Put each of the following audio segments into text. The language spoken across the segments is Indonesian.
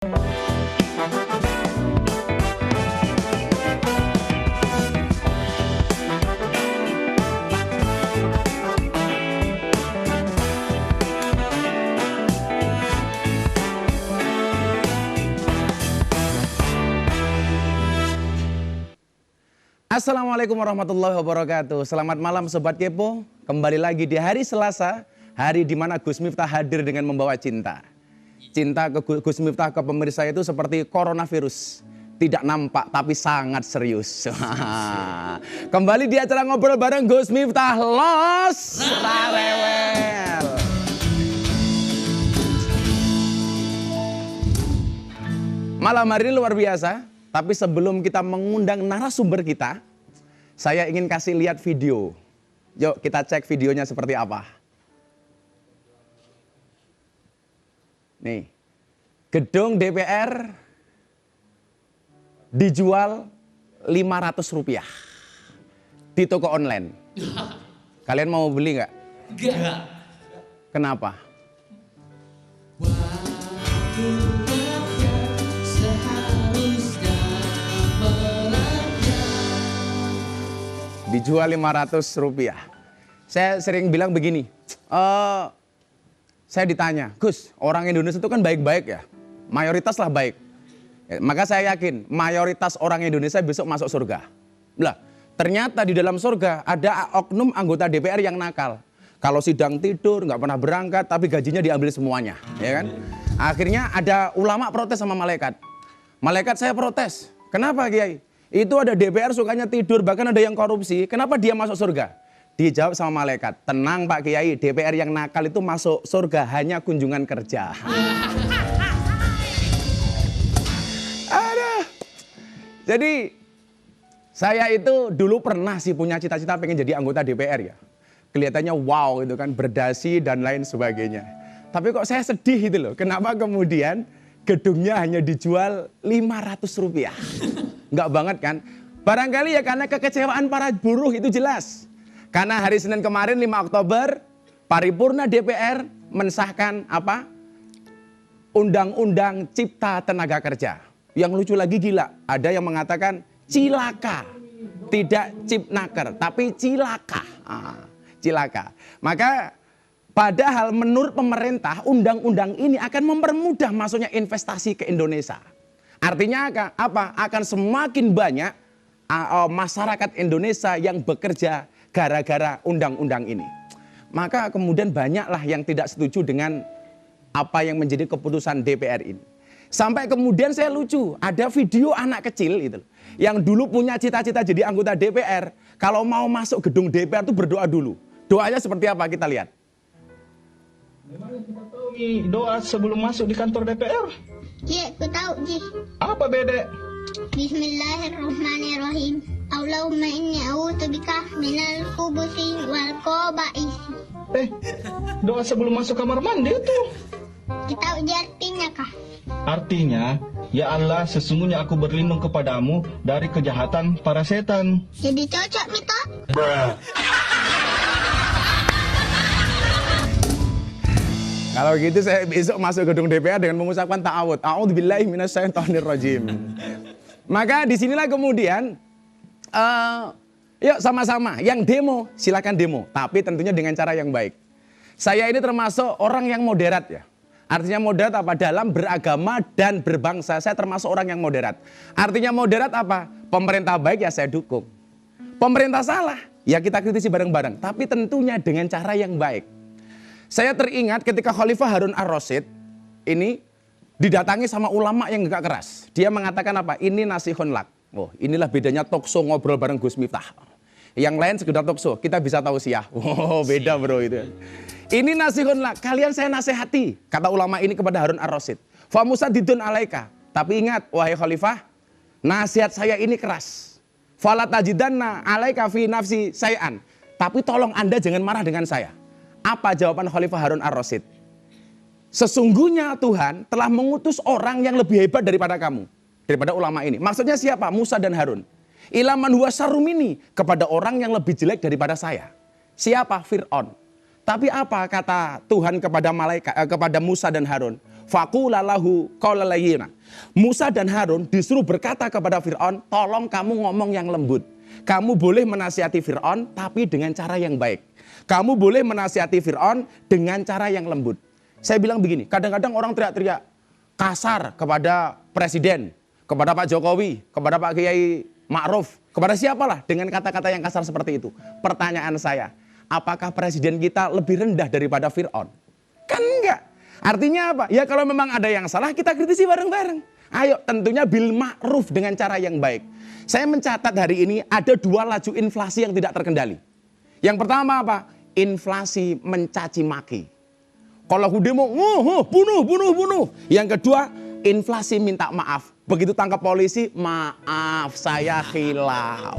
Assalamualaikum warahmatullahi wabarakatuh. Selamat malam Sobat Kepo. Kembali lagi di hari Selasa, hari di mana Gus Miftah hadir dengan membawa cinta. Cinta ke Gus Miftah ke pemirsa itu seperti coronavirus. Tidak nampak tapi sangat serius. Kembali di acara ngobrol bareng Gus Miftah Los Rarewel. Malam hari ini luar biasa. Tapi sebelum kita mengundang narasumber kita, saya ingin kasih lihat video. Yuk kita cek videonya seperti apa. Nih, gedung DPR dijual Rp500 di toko online. Kalian mau beli nggak? Enggak. Kenapa? Dijual Rp500. Saya sering bilang begini, saya ditanya, Gus, orang Indonesia itu kan baik-baik ya, mayoritas lah baik. Maka saya yakin mayoritas orang Indonesia besok masuk surga. Lah, ternyata di dalam surga ada oknum anggota DPR yang nakal. Kalau sidang tidur, nggak pernah berangkat, tapi gajinya diambil semuanya, ya kan? Akhirnya ada ulama protes sama malaikat. Malaikat saya protes, kenapa Kiai? Itu ada DPR sukanya tidur, bahkan ada yang korupsi. Kenapa dia masuk surga? Dijawab sama malaikat, tenang Pak Kiai, DPR yang nakal itu masuk surga hanya kunjungan kerja. Aduh. Jadi saya itu dulu pernah sih punya cita-cita pengen jadi anggota DPR ya. Kelihatannya wow itu kan, berdasi dan lain sebagainya. Tapi kok saya sedih gitu loh, kenapa kemudian gedungnya hanya dijual Rp500? Enggak banget kan? Barangkali ya karena kekecewaan para buruh itu jelas. Karena hari Senin kemarin 5 Oktober, paripurna DPR mensahkan apa? Undang-undang Cipta Tenaga Kerja. Yang lucu lagi gila, ada yang mengatakan cilaka. Tidak cipnaker, tapi cilaka. Cilaka. Maka padahal menurut pemerintah, undang-undang ini akan mempermudah masuknya investasi ke Indonesia. Artinya apa? Akan semakin banyak masyarakat Indonesia yang bekerja gara-gara undang-undang ini. Maka kemudian banyaklah yang tidak setuju dengan apa yang menjadi keputusan DPR ini. Sampai kemudian saya lucu, ada video anak kecil itu yang dulu punya cita-cita jadi anggota DPR. Kalau mau masuk gedung DPR itu berdoa dulu. Doanya seperti apa? Kita lihat. Memang kita tahu nih doa sebelum masuk di kantor DPR? Ya, aku tahu, Ji. Apa beda? Bismillahirrahmanirrahim. Allahumma inni a'udzubika minal khubuthi wal khaba'is. Doa sebelum masuk kamar mandi itu. Kita tahu Ji artinya kah? Artinya, ya Allah, sesungguhnya aku berlindung kepadamu dari kejahatan para setan. Jadi cocok, Mito. Kalau gitu saya besok masuk gedung DPR dengan mengucapkan ta'awud. A'udzubillahi minasyaitonirrajim. Maka disinilah kemudian, yuk sama-sama, yang demo silakan demo. Tapi tentunya dengan cara yang baik. Saya ini termasuk orang yang moderat ya. Artinya moderat apa? Dalam beragama dan berbangsa, saya termasuk orang yang moderat. Artinya moderat apa? Pemerintah baik ya saya dukung. Pemerintah salah, ya kita kritisi bareng-bareng. Tapi tentunya dengan cara yang baik. Saya teringat ketika Khalifah Harun Ar-Rasyid ini didatangi sama ulama yang gak keras. Dia mengatakan apa? Ini nasihun lak. Oh, inilah bedanya talkshow ngobrol bareng Gus Miftah. Yang lain sekedar talkshow, kita bisa tausiah. Oh, beda bro itu. Ini nasihun lak, kalian saya nasihati, kata ulama ini kepada Harun Ar-Rasyid. Fa musaddidun alaika. Tapi ingat, wahai Khalifah, nasihat saya ini keras. Fala tajidanna alaika fi nafsi say'an. Tapi tolong Anda jangan marah dengan saya. Apa jawaban Khalifah Harun Ar-Rasyid? Sesungguhnya Tuhan telah mengutus orang yang lebih hebat daripada kamu. Daripada ulama ini. Maksudnya siapa? Musa dan Harun. Ilaman huwa syarrumini, kepada orang yang lebih jelek daripada saya. Siapa? Fir'aun. Tapi apa kata Tuhan kepada malaikat, kepada Musa dan Harun? faqula lahu qawlan layyina. Musa dan Harun disuruh berkata kepada Fir'aun, tolong kamu ngomong yang lembut. Kamu boleh menasihati Fir'aun tapi dengan cara yang baik. Kamu boleh menasihati Fir'aun dengan cara yang lembut. Saya bilang begini, kadang-kadang orang teriak-teriak kasar kepada presiden, kepada Pak Jokowi, kepada Pak Kiai Ma'ruf, kepada siapalah dengan kata-kata yang kasar seperti itu. Pertanyaan saya, apakah presiden kita lebih rendah daripada Fir'aun? Kan enggak. Artinya apa? Ya kalau memang ada yang salah kita kritisi bareng-bareng. Ayo tentunya bil ma'ruf dengan cara yang baik. Saya mencatat hari ini ada 2 laju inflasi yang tidak terkendali. Yang pertama apa? Inflasi mencaci maki. Kalau demo, bunuh. Yang kedua, inflasi minta maaf. Begitu tangkap polisi, maaf saya khilaf.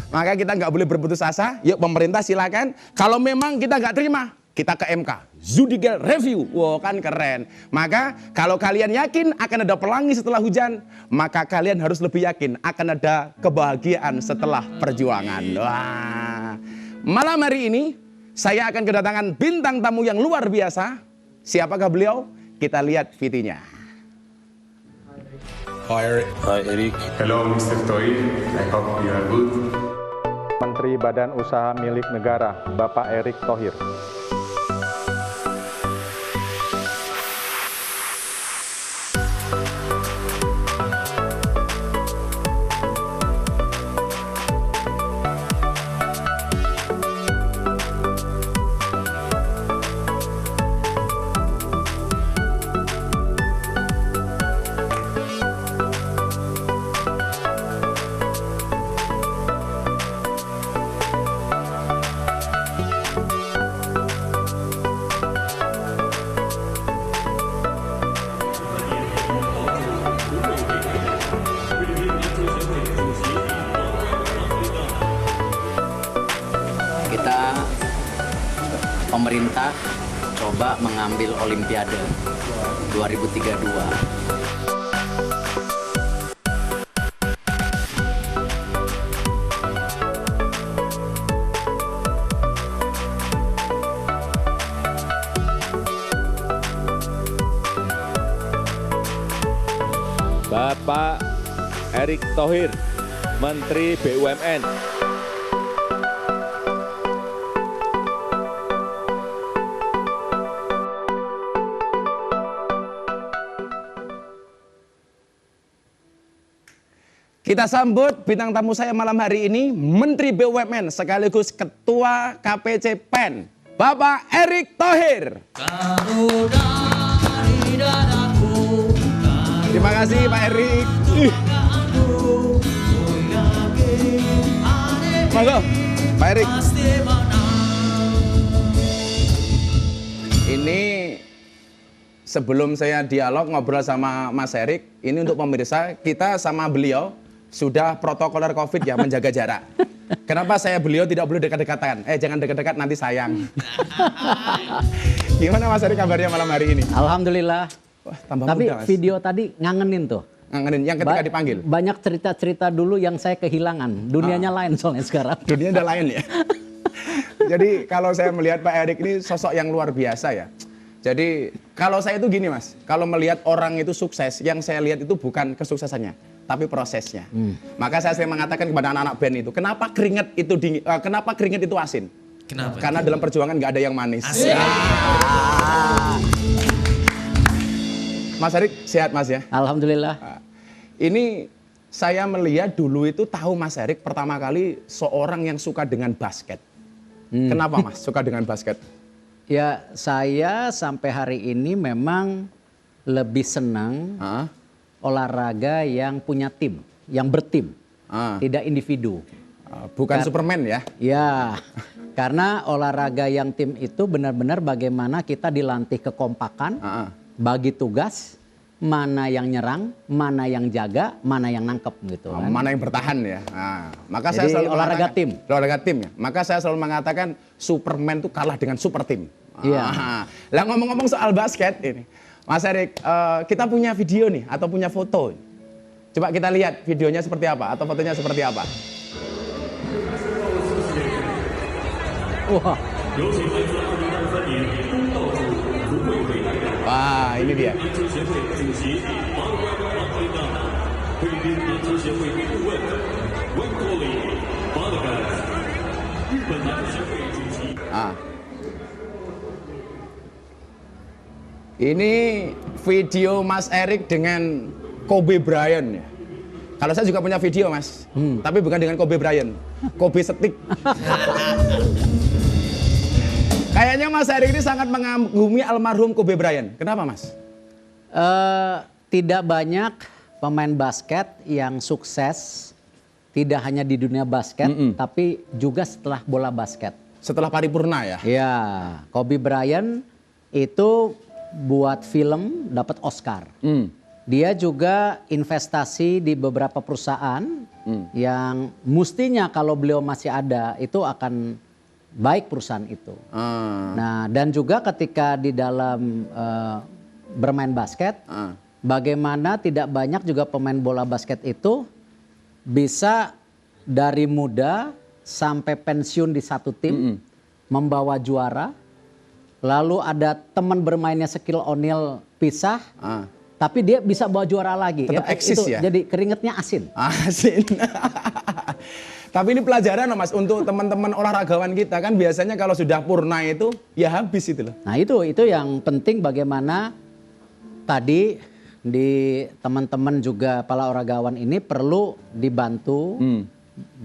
Maka kita nggak boleh berputus asa. Yuk pemerintah silakan. Kalau memang kita nggak terima, kita ke MK. Judicial review. Wow, kan keren. Maka kalau kalian yakin akan ada pelangi setelah hujan, maka kalian harus lebih yakin akan ada kebahagiaan setelah perjuangan. Wah. Malam hari ini saya akan kedatangan bintang tamu yang luar biasa. Siapakah beliau? Kita lihat videonya. Hi Eric. Hello, Mr. Toy. I hope you are good. Menteri Badan Usaha Milik Negara, Bapak Erick Thohir. Pemerintah coba mengambil Olimpiade 2032. Bapak Erick Thohir, Menteri BUMN. Kita sambut bintang tamu saya malam hari ini, Menteri BUMN sekaligus Ketua KPC PEN, Bapak Erick Thohir. Terima kasih Pak Erick. Monggo, Pak Erick. Ini sebelum saya dialog ngobrol sama Mas Erick, ini untuk pemirsa, kita sama beliau sudah protokoler COVID ya, menjaga jarak. Kenapa beliau tidak boleh dekat-dekatan? Jangan dekat-dekat nanti sayang. Gimana Mas Erick kabarnya malam hari ini? Alhamdulillah. Wah, tambah tapi muda, Mas. video tadi ngangenin tuh. Ngangenin yang ketika dipanggil. Banyak cerita-cerita dulu yang saya kehilangan. Dunianya lain soalnya sekarang. Dunia udah lain ya. Jadi kalau saya melihat Pak Erick ini sosok yang luar biasa ya. Jadi kalau saya itu gini Mas, kalau melihat orang itu sukses, yang saya lihat itu bukan kesuksesannya, tapi prosesnya. Maka saya sering mengatakan kepada anak-anak band itu, kenapa keringat itu dingin, kenapa keringat itu asin? Kenapa? Karena dalam perjuangan nggak ada yang manis. Mas Erick sehat Mas ya? Alhamdulillah. Ini saya melihat dulu itu tahu Mas Erick pertama kali seorang yang suka dengan basket. Kenapa Mas suka dengan basket? Ya saya sampai hari ini memang lebih senang olahraga yang punya tim, yang bertim, tidak individu. Bukan Superman ya? Ya, karena olahraga yang tim itu benar-benar bagaimana kita dilatih kekompakan, bagi tugas, mana yang nyerang, mana yang jaga, mana yang nangkep gitu. Kan? Mana yang bertahan ya. Maka Jadi saya selalu olahraga tim. Olahraga tim ya. Maka saya selalu mengatakan Superman itu kalah dengan super tim. Iya. Lah ngomong-ngomong soal basket ini, Mas Erick, kita punya video nih atau punya foto. Coba kita lihat videonya seperti apa atau fotonya seperti apa. Wah. Wah, ini dia. Ah. Ini video Mas Erik dengan Kobe Bryant ya. Kalau saya juga punya video Mas, tapi bukan dengan Kobe Bryant, Kobe Setik. Kayaknya Mas Erik ini sangat mengagumi almarhum Kobe Bryant. Kenapa Mas? Tidak banyak pemain basket yang sukses, tidak hanya di dunia basket, tapi juga setelah bola basket. Setelah paripurna ya? Ya, Kobe Bryant itu buat film dapat Oscar. Dia juga investasi di beberapa perusahaan yang mestinya kalau beliau masih ada itu akan baik perusahaan itu. Nah, dan juga ketika di dalam bermain basket, bagaimana tidak banyak juga pemain bola basket itu bisa dari muda sampai pensiun di satu tim, membawa juara, lalu ada teman bermainnya Shaquille O'Neal pisah, tapi dia bisa bawa juara lagi. Tetap eksis ya? Jadi keringetnya asin. Asin. Tapi ini pelajaran loh Mas, untuk teman-teman olahragawan kita kan biasanya kalau sudah purna itu ya habis itu loh. Nah itu yang penting bagaimana tadi di teman-teman juga para olahragawan ini perlu dibantu,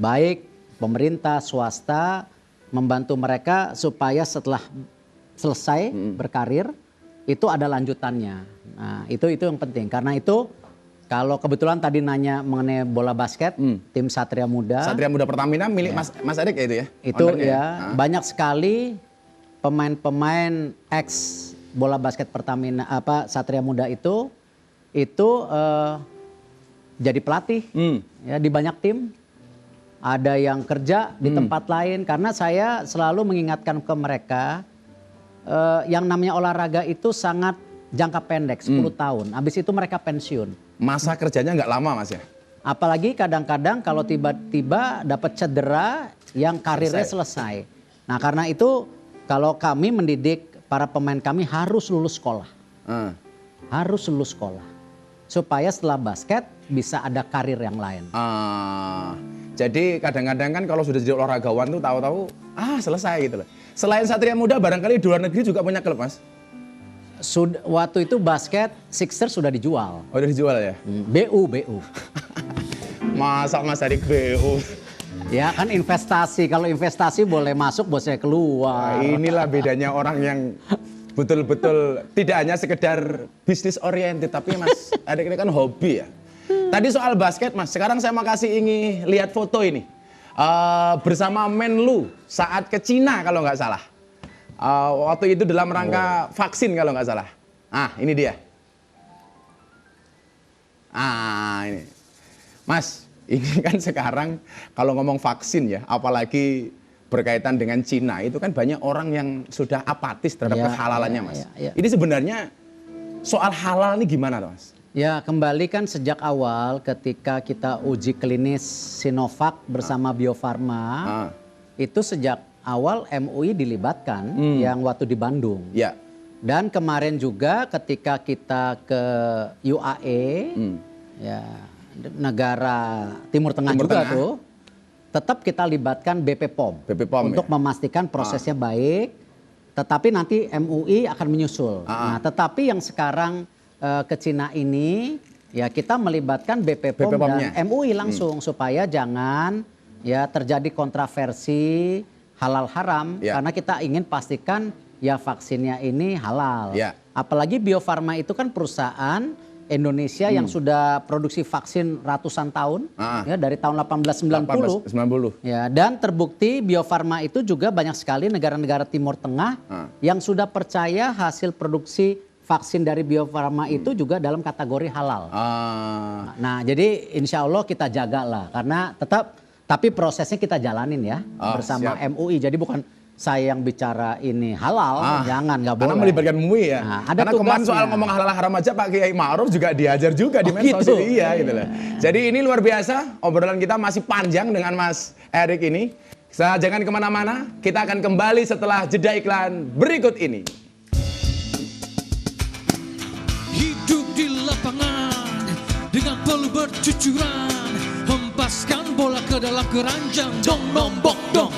baik pemerintah, swasta, membantu mereka supaya setelah selesai berkarir itu ada lanjutannya. Nah itu yang penting, karena itu kalau kebetulan tadi nanya mengenai bola basket, tim Satria Muda. Satria Muda Pertamina milik Mas Erik ya itu ya? Itu ya, banyak sekali pemain-pemain ex bola basket Pertamina Satria Muda itu jadi pelatih ya di banyak tim. Ada yang kerja di tempat lain, karena saya selalu mengingatkan ke mereka yang namanya olahraga itu sangat jangka pendek, 10 tahun. Habis itu mereka pensiun. Masa kerjanya nggak lama Mas ya? Apalagi kadang-kadang kalau tiba-tiba dapat cedera yang karirnya selesai. Nah karena itu kalau kami mendidik para pemain kami harus lulus sekolah. Harus lulus sekolah. Supaya setelah basket bisa ada karir yang lain. Jadi kadang-kadang kan kalau sudah jadi olahragawan tuh tahu-tahu selesai gitu loh. Selain Satria Muda barangkali di luar negeri juga punya klub Mas? Waktu itu basket Sixers sudah dijual. Oh udah dijual ya? BU. Masa Mas Erik BU? Ya kan investasi, kalau investasi boleh masuk boleh keluar. Nah, inilah bedanya orang yang betul-betul tidak hanya sekedar bisnis oriented, tapi Mas Erik ini kan hobi ya. Tadi soal basket Mas, sekarang saya mau ingin lihat foto ini. Bersama Menlu saat ke Cina kalau nggak salah. Waktu itu dalam rangka vaksin kalau nggak salah. Ini dia. Ini. Mas, ini kan sekarang kalau ngomong vaksin ya, apalagi berkaitan dengan Cina, itu kan banyak orang yang sudah apatis terhadap kehalalannya Mas. Ini sebenarnya soal halal ini gimana Mas? Ya kembali kan sejak awal ketika kita uji klinis Sinovac bersama Bio Farma, itu sejak awal MUI dilibatkan yang waktu di Bandung. Ya. Dan kemarin juga ketika kita ke UAE, ya negara Timur Tengah juga tuh, tetap kita libatkan BP POM untuk memastikan prosesnya baik. Tetapi nanti MUI akan menyusul. Nah, tetapi yang sekarang ke Cina ini, ya kita melibatkan BP POM dan MUI langsung supaya jangan ya terjadi kontroversi halal haram, karena kita ingin pastikan ya vaksinnya ini halal. Apalagi Bio Farma itu kan perusahaan Indonesia yang sudah produksi vaksin ratusan tahun, ya dari tahun 1890. Ya, dan terbukti Bio Farma itu juga banyak sekali negara-negara Timur Tengah yang sudah percaya hasil produksi vaksin dari Bio Farma itu juga dalam kategori halal. Nah, jadi insya Allah kita jaga lah, karena tapi prosesnya kita jalanin ya bersama MUI. Jadi bukan saya yang bicara ini halal, jangan, nggak boleh. Karena melibatkan MUI ya. Nah, ada karena kemarin soal ngomong halal haram aja Pak Kiai Ma'ruf juga diajar juga di medsos gitu. Iya gitu loh. Jadi ini luar biasa, obrolan kita masih panjang dengan Mas Erik ini. Jangan kemana-mana, kita akan kembali setelah jeda iklan berikut ini. dengan peluh bercucuran, hempaskan bola ke dalam keranjang. Dong nombok dong,